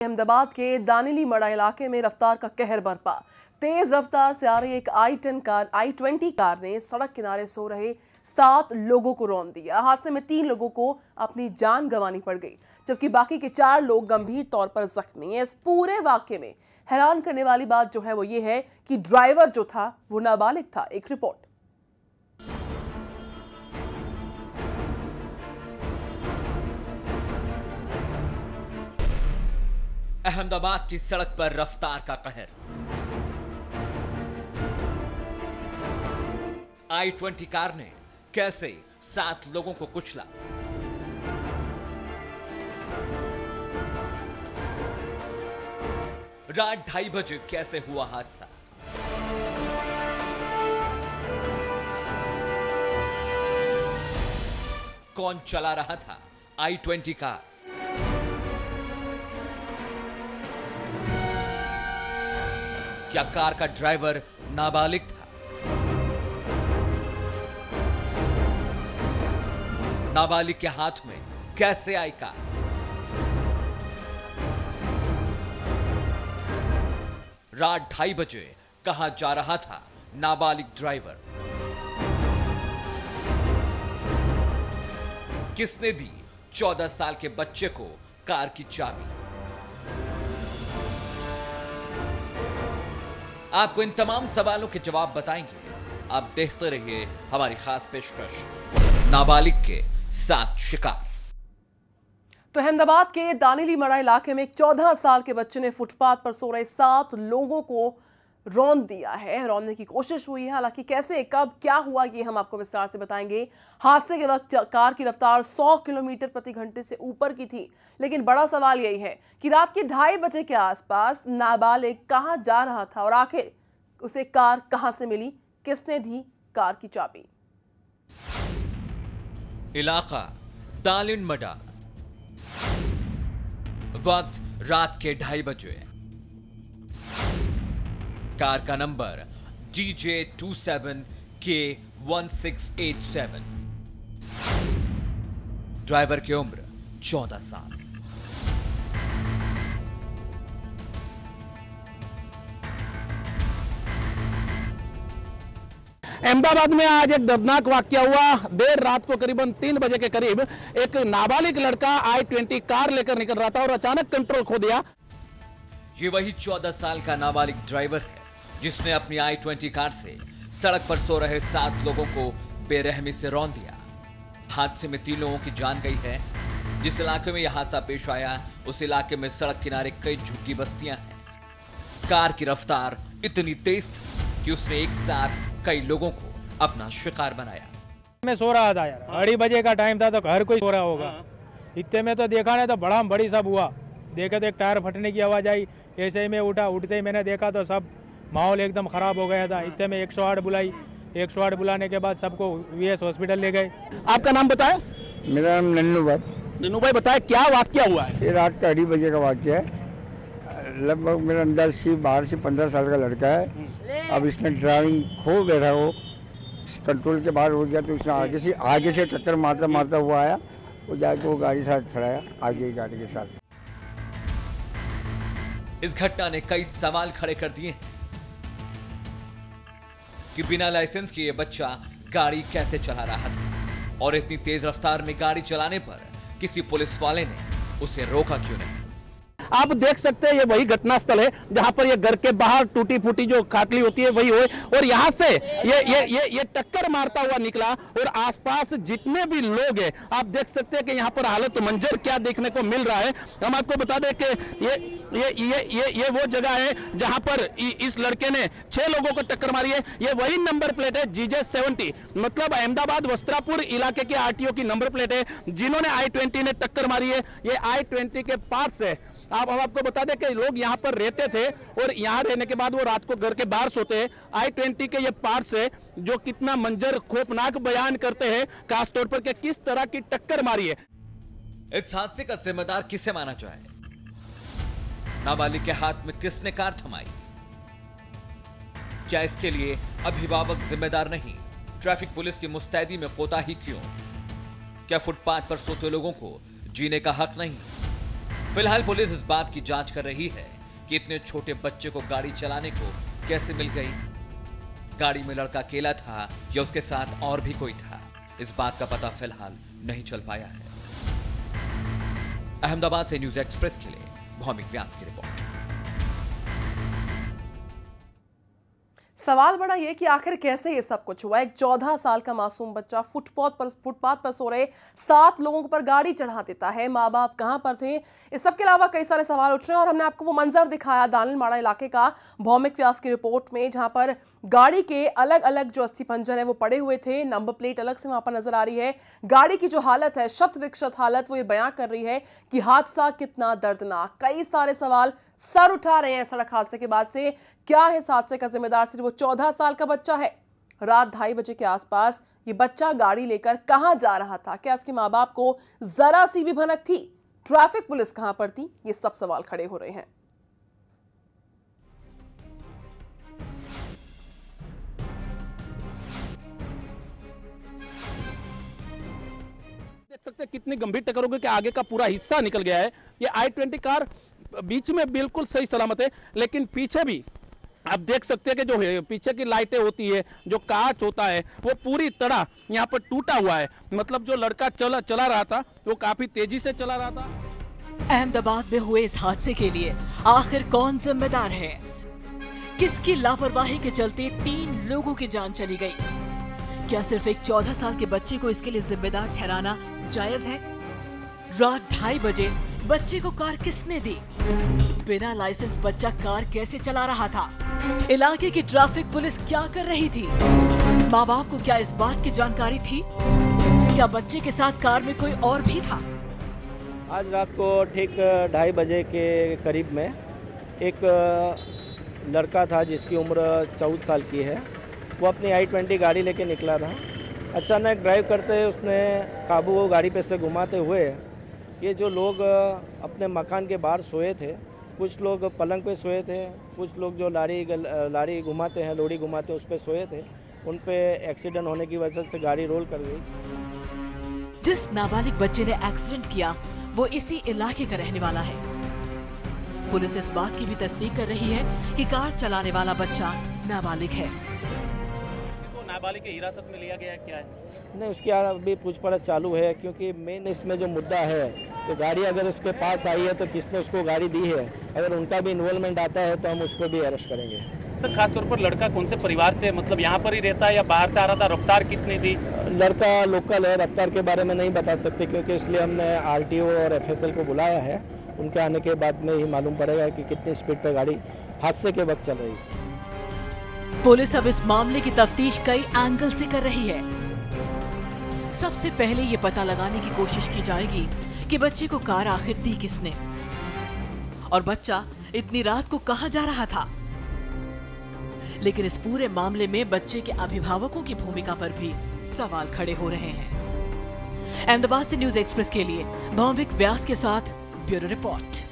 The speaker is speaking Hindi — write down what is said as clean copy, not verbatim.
अहमदाबाद के दानिली मड़ा इलाके में रफ्तार का कहर बरपा। तेज रफ्तार से आ रही एक i20 कार ने सड़क किनारे सो रहे 7 लोगों को रौंद दिया। हादसे में 3 लोगों को अपनी जान गंवानी पड़ गई, जबकि बाकी के 4 लोग गंभीर तौर पर जख्मी हैं। इस पूरे वाकये में हैरान करने वाली बात जो है वो ये है कि ड्राइवर जो था वो नाबालिग था। एक रिपोर्ट। अहमदाबाद की सड़क पर रफ्तार का कहर। i20 कार ने कैसे 7 लोगों को कुचला। रात 2:30 बजे कैसे हुआ हादसा। कौन चला रहा था i20 कार। क्या कार का ड्राइवर नाबालिग था। नाबालिग के हाथ में कैसे आई कार। रात 2:30 बजे कहां जा रहा था नाबालिग ड्राइवर। किसने दी 14 साल के बच्चे को कार की चाबी। आपको इन तमाम सवालों के जवाब बताएंगे। आप देखते रहिए हमारी खास पेशकश नाबालिग के 7 शिकार। तो अहमदाबाद के दानिली मड़ा इलाके में एक 14 साल के बच्चे ने फुटपाथ पर सो रहे 7 लोगों को रौंद दिया है। रौंदने की कोशिश हुई है, हालांकि कैसे, कब, क्या हुआ, ये हम आपको विस्तार से बताएंगे। हादसे के वक्त कार की रफ्तार 100 किलोमीटर प्रति घंटे से ऊपर की थी, लेकिन बड़ा सवाल यही है कि रात के 2:30 बजे के आसपास नाबालिग कहां जा रहा था और आखिर उसे कार कहां से मिली, किसने दी कार की चाबी। इलाका दानिली मड़ा, वक्त रात के 2:30 बजे। कार का नंबर DJ27K1687। ड्राइवर की उम्र 14 साल। अहमदाबाद में आज एक दर्दनाक वाकया हुआ। देर रात को करीबन 3 बजे के करीब एक नाबालिग लड़का i20 कार लेकर निकल रहा था और अचानक कंट्रोल खो दिया। ये वही 14 साल का नाबालिग ड्राइवर है जिसने अपनी i20 कार से सड़क पर सो रहे 7 लोगों को बेरहमी से रौंद दिया। हादसे में 3 लोगों की जान गई है। जिस इलाके में यह हादसा पेश आया उस इलाके में सड़क किनारे कई झुग्गी बस्तियां हैं। कार की रफ्तार इतनी तेज थी कि उसने एक साथ कई लोगों को अपना शिकार बनाया। मैं सो रहा था यार, 2:30 बजे का टाइम था, तो हर कोई सो रहा होगा। इतने में तो देखा नहीं तो बड़ा बड़ी सब हुआ। देखे तो एक टायर फटने की आवाज आई। ऐसे ही मैं उठा, उठते ही मैंने देखा तो सब माहौल एकदम खराब हो गया था। इतने में 108 बुलाई। 108 बुलाने के बाद सबको VS हॉस्पिटल ले गए। आपका नाम बताएं। मेरा नाम नन्नू भाई। नन्नू भाई बताएं क्या वाकया हुआ है। ये रात का 2:30 बजे का वाकया है। लगभग मेरा अंदाज से 12 से 15 साल का लड़का है। अब इसने ड्राइविंग खो बैठा, वो कंट्रोल के बाहर हो गया, तो उसने आगे से टक्कर मारता मारता हुआ आया। वो जाके वो गाड़ी साथ खड़ाया आगे की गाड़ी के साथ। इस घटना ने कई सवाल खड़े कर दिए कि बिना लाइसेंस के ये बच्चा गाड़ी कैसे चला रहा था और इतनी तेज रफ्तार में गाड़ी चलाने पर किसी पुलिस वाले ने उसे रोका क्यों नहीं। आप देख सकते हैं ये वही घटना स्थल है जहां पर ये घर के बाहर टूटी फूटी जो खाटली होती है वही हुई और यहां से ये टक्कर मारता हुआ निकला और आसपास जितने भी लोग हैं आप देख सकते हैं कि यहां पर हालत मंजर क्या देखने को मिल रहा है। हम आपको बता दें कि ये वो जगह है जहां पर इस लड़के ने 6 लोगों को टक्कर मारी है। ये वही नंबर प्लेट है GJ70, मतलब अहमदाबाद वस्त्रापुर इलाके के RTO की नंबर प्लेट है जिन्होंने i20 ने टक्कर मारी है। ये i20 के पास है। हम आपको बता दें कि लोग यहाँ पर रहते थे और यहाँ रहने के बाद वो रात को घर के बाहर सोते हैं। i20 के ये पार्ट्स है जो कितना मंजर खौफनाक बयान करते हैं, खासतौर पर कि किस तरह की टक्कर मारी है। इस हादसे का जिम्मेदार किसे माना जाए। नाबालिग के हाथ में किसने कार थमाई। क्या इसके लिए अभिभावक जिम्मेदार नहीं। ट्रैफिक पुलिस की मुस्तैदी में कोताही क्यों। क्या फुटपाथ पर सोते लोगों को जीने का हक नहीं। फिलहाल पुलिस इस बात की जांच कर रही है कि इतने छोटे बच्चे को गाड़ी चलाने को कैसे मिल गई। गाड़ी में लड़का अकेला था या उसके साथ और भी कोई था, इस बात का पता फिलहाल नहीं चल पाया है। अहमदाबाद से न्यूज एक्सप्रेस के लिए भौमिक व्यास की रिपोर्ट। सवाल बड़ा ये कि आखिर कैसे ये सब कुछ हुआ। एक 14 साल का मासूम बच्चा फुटपाथ पर सो रहे 7 लोगों पर गाड़ी चढ़ा देता है। माँ बाप कहां पर थे, इस सब के अलावा कई सारे सवाल उठ रहे हैं। और हमने आपको वो मंजर दिखाया दानिलमाड़ा इलाके का भौमिक व्यास की रिपोर्ट में, जहां पर गाड़ी के अलग अलग जो अस्थि पंजर है वो पड़े हुए थे, नंबर प्लेट अलग से वहां पर नजर आ रही है। गाड़ी की जो हालत है, शत विक्षत हालत, वो ये बयां कर रही है कि हादसा कितना दर्दनाक। कई सारे सवाल सर उठा रहे हैं सड़क हादसे के बाद से। क्या है इस हादसे का जिम्मेदार? सिर्फ वो 14 साल का बच्चा है। रात 2:30 बजे के आसपास ये बच्चा गाड़ी लेकर कहां जा रहा था? क्या इसके मां बाप को जरा सी भी भनक थी? ट्रैफिक पुलिस कहां पर थी? ये सब सवाल खड़े हो रहे हैं। देख सकते हैं कितनी गंभीर टक्कर हो गई कि आगे का पूरा हिस्सा निकल गया है। ये i-20 कार बीच में बिल्कुल सही सलामत है, लेकिन पीछे भी आप देख सकते हैं कि जो पीछे की लाइटें होती है, जो कांच होता है, वो पूरी तरह यहाँ पर टूटा हुआ है। मतलब जो लड़का चला रहा था वो काफी तेजी से चला रहा था। अहमदाबाद में हुए इस हादसे के लिए आखिर कौन जिम्मेदार है? किसकी लापरवाही के चलते 3 लोगों की जान चली गई? क्या सिर्फ एक 14 साल के बच्चे को इसके लिए जिम्मेदार ठहराना जायज है? रात 2:30 बजे बच्चे को कार किसने दी? बिना लाइसेंस बच्चा कार कैसे चला रहा था? इलाके की ट्रैफिक पुलिस क्या कर रही थी? माँ बाप को क्या इस बात की जानकारी थी? क्या बच्चे के साथ कार में कोई और भी था? आज रात को ठीक 2:30 बजे के करीब में एक लड़का था जिसकी उम्र 14 साल की है। वो अपनी i-20 गाड़ी लेके निकला था। अचानक ड्राइव करते उसने काबू गाड़ी पे से घुमाते हुए ये जो लोग अपने मकान के बाहर सोए थे, कुछ लोग पलंग पे सोए थे, कुछ लोग जो लारी घुमाते हैं, लोडी घुमाते हैं, उस पे सोए थे, उन पे एक्सीडेंट होने की वजह से गाड़ी रोल कर गई। जिस नाबालिग बच्चे ने एक्सीडेंट किया वो इसी इलाके का रहने वाला है। पुलिस इस बात की भी तस्दीक कर रही है कि कार चलाने वाला बच्चा नाबालिग है। तो नाबालिग की हिरासत में लिया गया क्या है? नहीं, उसकी अभी पूछपरछ चालू है, क्योंकि मेन इसमें जो मुद्दा है तो गाड़ी अगर उसके पास आई है तो किसने उसको गाड़ी दी है, अगर उनका भी इन्वॉल्वमेंट आता है तो हम उसको भी अरेस्ट करेंगे। सर, खासतौर पर लड़का कौन से परिवार से, मतलब यहाँ पर ही रहता है या बाहर से आ रहा था? रफ्तार कितनी थी? लड़का लोकल है, रफ्तार के बारे में नहीं बता सकते क्योंकि इसलिए हमने RTO और FSL को बुलाया है। उनके आने के बाद में ही मालूम पड़ेगा कि कितनी स्पीड पर गाड़ी हादसे के वक्त चल रही। पुलिस अब इस मामले की तफ्तीश कई एंगल से कर रही है। सबसे पहले ये पता लगाने की कोशिश की जाएगी कि बच्चे को कार आखिर दी किसने और बच्चा इतनी रात को कहां जा रहा था। लेकिन इस पूरे मामले में बच्चे के अभिभावकों की भूमिका पर भी सवाल खड़े हो रहे हैं। अहमदाबाद से न्यूज एक्सप्रेस के लिए भौमिक व्यास के साथ ब्यूरो रिपोर्ट।